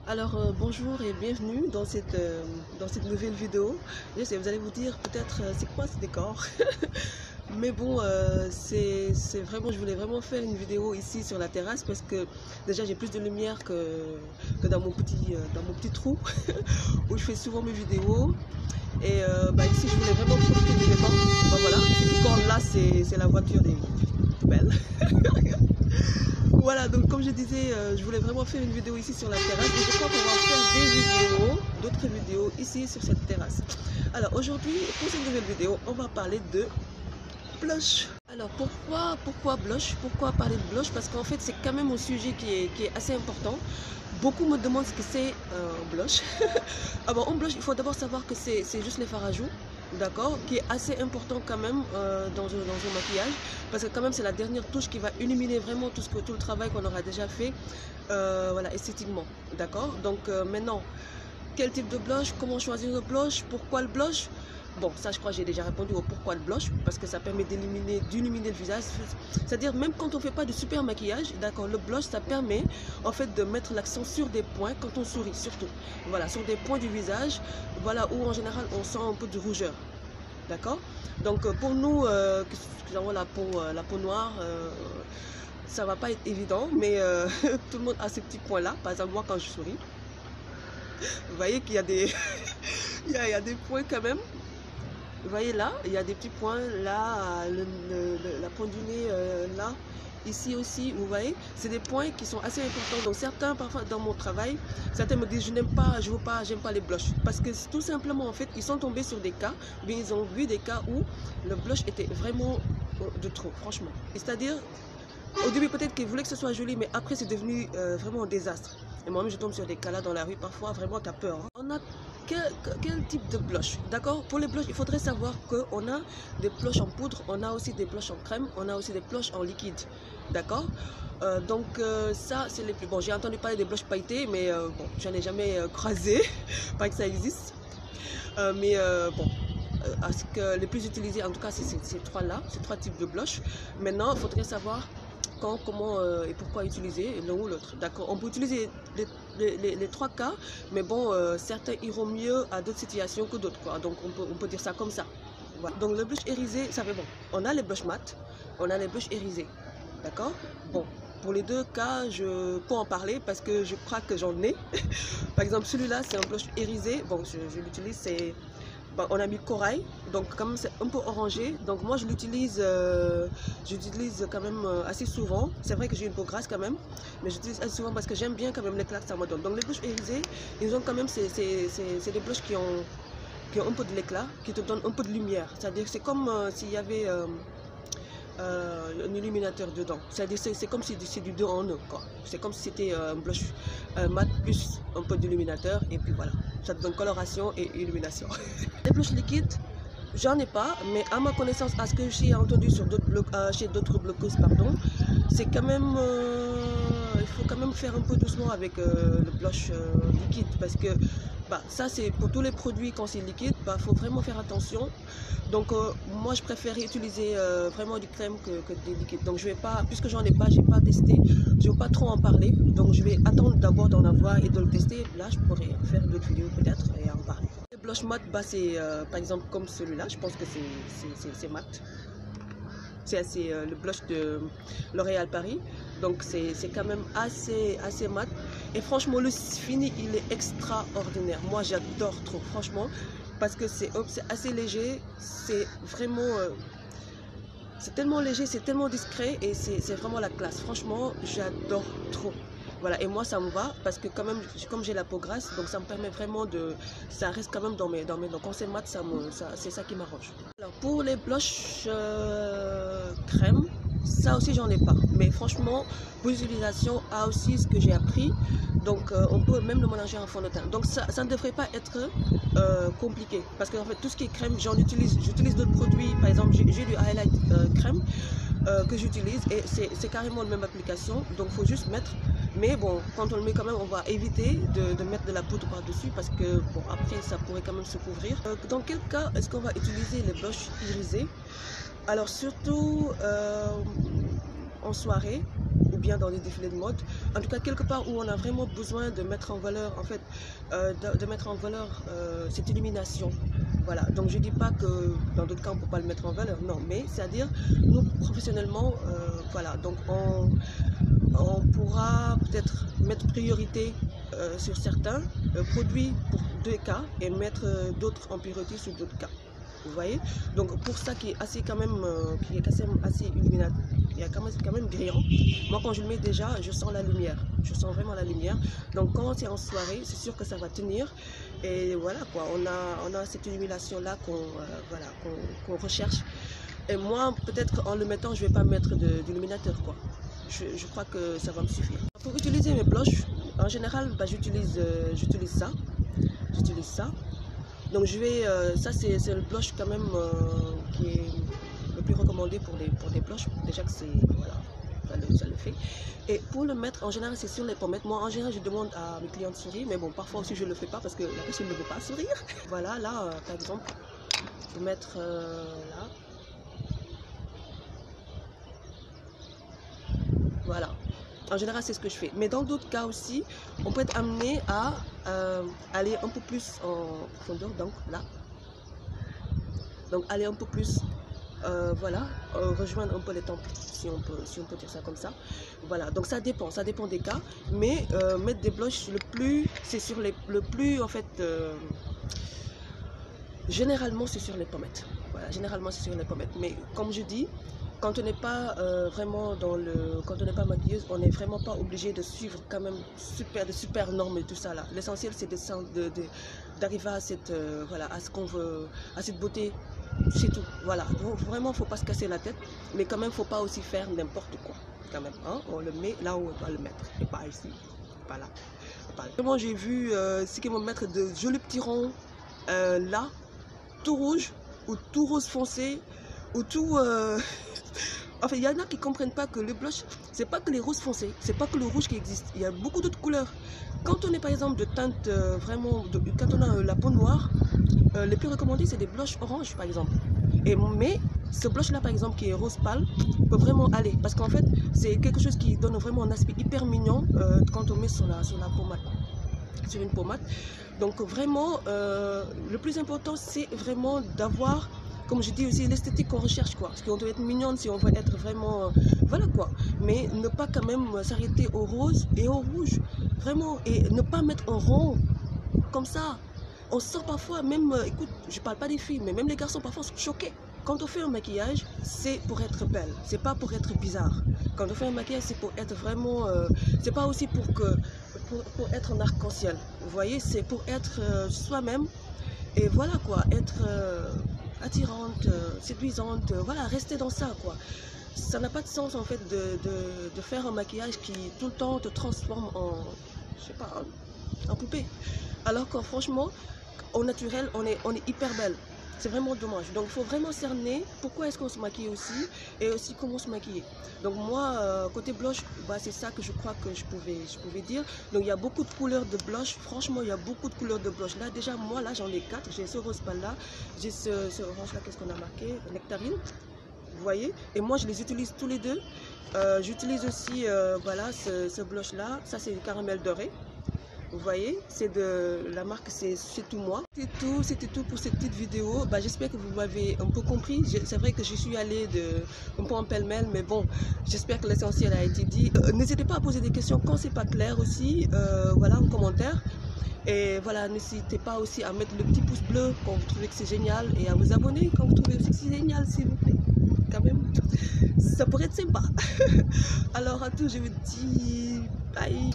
Alors bonjour et bienvenue dans cette nouvelle vidéo. Je sais, vous allez vous dire peut-être c'est quoi ce décor. Mais bon, c'est vraiment, je voulais vraiment faire une vidéo ici sur la terrasse parce que déjà j'ai plus de lumière que dans dans mon petit trou où je fais souvent mes vidéos. Et ici je voulais vraiment profiter du décor. Voilà, ce qui compte là c'est la voiture des poubelles. Voilà, donc comme je disais, je voulais vraiment faire une vidéo ici sur la terrasse et je crois qu'on va faire d'autres vidéos ici sur cette terrasse. Alors aujourd'hui, pour cette nouvelle vidéo, on va parler de blush. Alors pourquoi blush? Pourquoi parler de blush? Parce qu'en fait c'est quand même un sujet qui est assez important. Beaucoup me demandent ce que c'est un blush. Un blush, il faut d'abord savoir que c'est juste les fards à joues, d'accord, qui est assez important quand même dans un maquillage, parce que quand même c'est la dernière touche qui va illuminer vraiment tout le travail qu'on aura déjà fait, voilà, esthétiquement, d'accord. Donc maintenant, quel type de blush, comment choisir le blush, pourquoi le blush? Bon, ça je crois que j'ai déjà répondu au pourquoi le blush, parce que ça permet d'illuminer le visage. C'est-à-dire même quand on ne fait pas de super maquillage, d'accord, le blush ça permet en fait de mettre l'accent sur des points quand on sourit surtout. Voilà, sur des points du visage, voilà, où en général on sent un peu de rougeur. D'accord. Donc pour nous, qui avons la peau noire, ça va pas être évident, mais tout le monde a ces petits points-là. Par exemple, moi quand je souris, vous voyez qu'il y a des, il y a des points quand même. Vous voyez là, il y a des petits points là, la pointe du nez là, ici aussi, vous voyez, c'est des points qui sont assez importants. Donc certains, parfois dans mon travail, certains me disent j'aime pas les blushs. Parce que tout simplement en fait, ils sont tombés sur des cas, mais ils ont vu des cas où le blush était vraiment de trop, franchement. C'est-à-dire, au début peut-être qu'ils voulaient que ce soit joli, mais après c'est devenu vraiment un désastre. Et moi-même je tombe sur des cas là dans la rue, parfois vraiment t'as peur. Hein. On a quel type de blush? D'accord. Pour les blushs, il faudrait savoir qu'on a des blushs en poudre, on a aussi des blushs en crème, on a aussi des blushs en liquide. D'accord. Ça c'est les plus bons. J'ai entendu parler des blushs pailletés, mais bon, j'en ai jamais croisé, pas que ça existe. Ce que les plus utilisés, en tout cas, c'est ces trois-là, ces trois types de blush. Maintenant, il faudrait savoir quand, comment et pourquoi utiliser l'un ou l'autre. D'accord. On peut utiliser les trois cas, mais bon, certains iront mieux à d'autres situations que d'autres, quoi. Donc, on peut dire ça comme ça. Voilà. Donc, le blush irisé, ça fait bon. On a les blushs mat, on a les blushs irisés. D'accord. Bon. Pour les deux cas, je peux en parler parce que je crois que j'en ai. Par exemple, celui-là, c'est un blush irisé. Bon, je l'utilise, c'est... Bon, on a mis corail, donc quand même c'est un peu orangé. Donc moi, j'utilise quand même assez souvent. C'est vrai que j'ai une peau grasse quand même, mais j'utilise assez souvent parce que j'aime bien quand même l'éclat que ça me donne. Donc les blushs irisés, ils ont quand même, c'est des blushs qui ont un peu de l'éclat, qui te donnent un peu de lumière. C'est-à-dire c'est comme s'il y avait... un illuminateur dedans. C'est comme si c'est du 2 en 1, quoi. C'est comme si c'était un blush mat plus un peu d'illuminateur et puis voilà. Ça te donne coloration et illumination. Les blushs liquides, j'en ai pas, mais à ma connaissance, à ce que j'ai entendu sur chez d'autres bloqueuses, pardon, c'est quand même... il faut quand même faire un peu doucement avec le blush liquide parce que ça c'est pour tous les produits quand c'est liquide, faut vraiment faire attention. Donc moi je préfère utiliser vraiment du crème que des liquides. Donc je vais pas, puisque j'en ai pas, j'ai pas testé, je ne veux pas trop en parler. Donc je vais attendre d'abord d'en avoir et de le tester. Là je pourrais faire d'autres vidéos peut-être et en parler. Les blush mat, c'est par exemple comme celui-là, je pense que c'est mat. C'est le blush de L'Oréal Paris. Donc c'est quand même assez mat. Et franchement le fini il est extraordinaire. Moi j'adore trop franchement. Parce que c'est assez léger, c'est vraiment... c'est tellement léger, c'est tellement discret et c'est vraiment la classe. Franchement, j'adore trop. Voilà, et moi ça me va parce que quand même, comme j'ai la peau grasse, donc ça me permet vraiment de... Ça reste quand même dans mes... Donc quand c'est mat, c'est ça qui m'arrange. Alors pour les blushs crème, ça aussi j'en ai pas. Mais franchement, pour l'utilisation, a aussi ce que j'ai appris. Donc on peut même le mélanger en fond de teint. Donc ça ne devrait pas être compliqué. Parce que en fait tout ce qui est crème, j'utilise d'autres produits. Par exemple j'ai du highlight crème que j'utilise et c'est carrément la même application. Donc il faut juste mettre. Mais bon, quand on le met quand même, on va éviter de mettre de la poudre par-dessus parce que bon après ça pourrait quand même se couvrir. Dans quel cas est-ce qu'on va utiliser les blushs irisés? Alors surtout en soirée, ou bien dans les défilés de mode. En tout cas, quelque part où on a vraiment besoin de mettre en valeur, en fait, de mettre en valeur cette illumination. Voilà, donc je dis pas que dans d'autres cas on ne peut pas le mettre en valeur, non, mais c'est-à-dire nous professionnellement, voilà, donc on pourra peut-être mettre priorité sur certains produits pour 2 cas et mettre d'autres en priorité sur d'autres cas. Vous voyez, donc pour ça qui est assez quand même, qui est assez illuminateur, il y a quand même brillant. Moi quand je le mets déjà, je sens la lumière, je sens vraiment la lumière. Donc quand c'est en soirée, c'est sûr que ça va tenir. Et voilà quoi, on a cette illumination là qu'on recherche. Et moi peut-être en le mettant, je vais pas mettre d'illuminateur quoi. Je crois que ça va me suffire. Pour utiliser mes blushs, en général, bah, j'utilise ça. Donc je vais, ça c'est le blush quand même qui est le plus recommandé pour des blushs. Déjà que c'est, voilà, ça le fait. Et pour le mettre, en général c'est sur les pommettes. Moi en général je demande à mes clients de sourire, mais bon parfois aussi je ne le fais pas parce que la personne ne veut pas sourire. Voilà, là par exemple, je vais mettre là. Voilà. En général, c'est ce que je fais. Mais dans d'autres cas aussi, on peut être amené à aller un peu plus en profondeur. Donc là. Donc aller un peu plus, voilà, rejoindre un peu les tempes, si on peut dire ça comme ça. Voilà. Donc ça dépend des cas. Mais mettre des blushs, c'est sur le plus en fait. Généralement, c'est sur les pommettes. Voilà, généralement, c'est sur les pommettes. Mais comme je dis, quand on n'est pas vraiment quand on n'est pas maquilleuse, on n'est vraiment pas obligé de suivre quand même de super normes et tout ça là. L'essentiel c'est d'arriver à cette voilà, à ce qu'on veut, à cette beauté, c'est tout. Voilà. Donc, vraiment, faut pas se casser la tête, mais quand même, faut pas aussi faire n'importe quoi. Quand même, hein? On le met là où on doit le mettre, et pas ici, pas là. Vraiment, j'ai vu ceux qui vont mettre de jolis petits ronds là, tout rouge ou tout rose foncé ou tout. Enfin, il y en a qui ne comprennent pas que le blush, c'est pas que les roses foncés, c'est pas que le rouge qui existe. Il y a beaucoup d'autres couleurs. Quand on est par exemple de teinte vraiment, quand on a la peau noire, les plus recommandés c'est des blushs orange par exemple. Mais ce blush là par exemple qui est rose pâle peut vraiment aller parce qu'en fait c'est quelque chose qui donne vraiment un aspect hyper mignon quand on met sur la pommade, sur une pommade. Donc vraiment, le plus important c'est vraiment d'avoir, comme je dis aussi, l'esthétique qu'on recherche quoi, parce qu'on doit être mignonne si on veut être vraiment, voilà quoi, mais ne pas quand même s'arrêter au rose et au rouge, vraiment, et ne pas mettre un rond comme ça. On sort parfois, même, écoute, je parle pas des filles, mais même les garçons parfois sont choqués. Quand on fait un maquillage, c'est pour être belle, c'est pas pour être bizarre. Quand on fait un maquillage, c'est pour être vraiment, c'est pas aussi pour être en arc-en-ciel, vous voyez, c'est pour être soi-même, et voilà quoi, être attirante, séduisante, voilà, rester dans ça quoi. Ça n'a pas de sens en fait de faire un maquillage qui tout le temps te transforme en, je sais pas, en poupée. Alors que franchement, au naturel, on est hyper belle. C'est vraiment dommage. Donc il faut vraiment cerner pourquoi est-ce qu'on se maquille aussi et aussi comment se maquiller. Donc moi, côté blush, bah, c'est ça que je crois que je pouvais dire. Donc il y a beaucoup de couleurs de blush. Franchement, il y a beaucoup de couleurs de blush. Là déjà, moi là j'en ai 4. J'ai ce rose pâle là, j'ai ce orange là, qu'est-ce qu'on a marqué? Nectarine. Vous voyez? Et moi je les utilise tous les deux. J'utilise aussi voilà, ce blush là. Ça c'est le caramel doré. Vous voyez, c'est de la marque, c'est tout moi. C'était tout pour cette petite vidéo. Bah, j'espère que vous m'avez un peu compris. C'est vrai que je suis allée un peu en pêle-mêle, mais bon, j'espère que l'essentiel a été dit. N'hésitez pas à poser des questions quand c'est pas clair aussi, voilà, en commentaire. Et voilà, n'hésitez pas aussi à mettre le petit pouce bleu quand vous trouvez que c'est génial et à vous abonner quand vous trouvez aussi que c'est génial, s'il vous plaît. Quand même, ça pourrait être sympa. Alors à tous, je vous dis bye.